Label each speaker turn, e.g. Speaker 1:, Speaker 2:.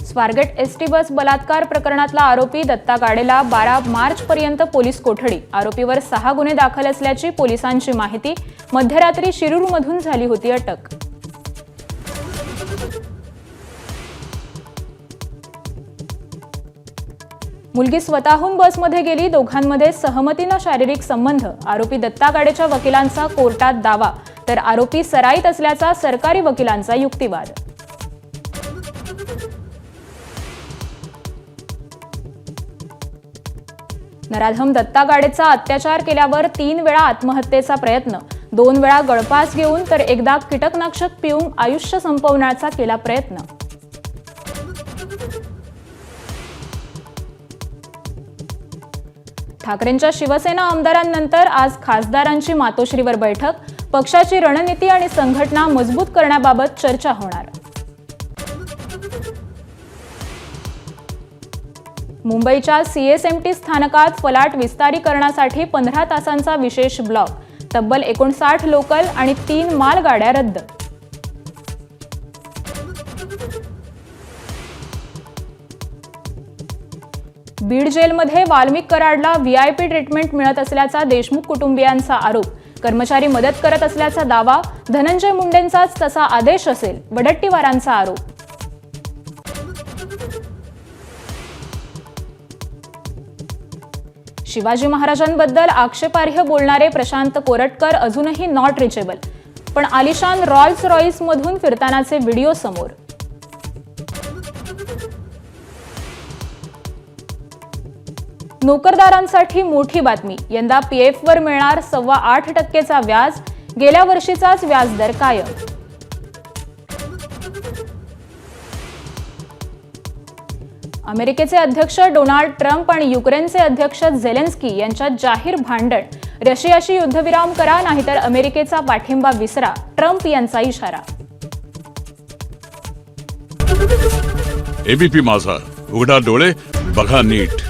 Speaker 1: Swargate ST bus बलात्कार प्रकरणातला आरोपी दत्ता गाडेला 12 मार्चपर्यंत पोलीस कोठडी। आरोपीवर 6 गुन्हे दाखल असल्याची पोलिसांची माहिती। मध्यरात्री शिरूरमधून झाली होती अटक। मुलगी स्वतःहून बसमध्ये गेली, दोघांमध्ये सहमतीने शारीरिक संबंध। आरोपी दत्ता गाडेच्या वकिलांचा कोर्टात दावा, तर आरोपी सराईत असल्याचा सरकारी वकिलांचा युक्तिवाद। नराधम दत्ता गाडेचा अत्याचार केल्यावर 3 वेळा आत्महत्येचा प्रयत्न, 2 वेळा गळफास घेऊन तर एकदा कीटकनाशक पिऊन आयुष्य संपवण्याचा केला प्रयत्न। ठाकरेंच्या शिवसेना आमदारांनंतर आज खासदारांची मातोश्रीवर बैठक। पक्षाची रणनीती आणि संघटना मजबूत करण्याबाबत चर्चा होणार। मुंबईच्या सीएसएमटी स्थानकात फलाट विस्तारीकरणासाठी 15 तासांचा विशेष ब्लॉक। तब्बल 59 लोकल आणि 3 मालगाड्या रद्द। बीड जेलमध्ये वाल्मिक कराडला व्हीआयपी ट्रीटमेंट मिळत असल्याचा देशमुख कुटुंबियांचा आरोप। कर्मचारी मदत करत असल्याचा दावा। धनंजय मुंडेंचाच तसा आदेश असेल, वडट्टीवारांचा आरोप। शिवाजी महाराजांबद्दल आक्षेपार्ह बोलणारे प्रशांत कोरटकर अजूनही नॉट रिचेबल, पण आलिशान रॉल्स रॉइसमधून फिरतानाचे व्हिडिओ समोर। नोकरदारांसाठी मोठी बातमी, यंदा पीएफवर मिळणार 8.25% व्याज, गेल्या वर्षीचाच व्याजदर कायम। अमेरिकेचे अध्यक्ष डोनाल्ड ट्रम्प आणि युक्रेनचे अध्यक्ष झेलेन्स्की यांच्यात जाहीर भांडण। रशियाशी युद्धविराम करा, नाहीतर अमेरिकेचा पाठिंबा विसरा, ट्रम्प यांचा इशारा।
Speaker 2: एबीपी माझा, उघडा डोळे बघा नीट।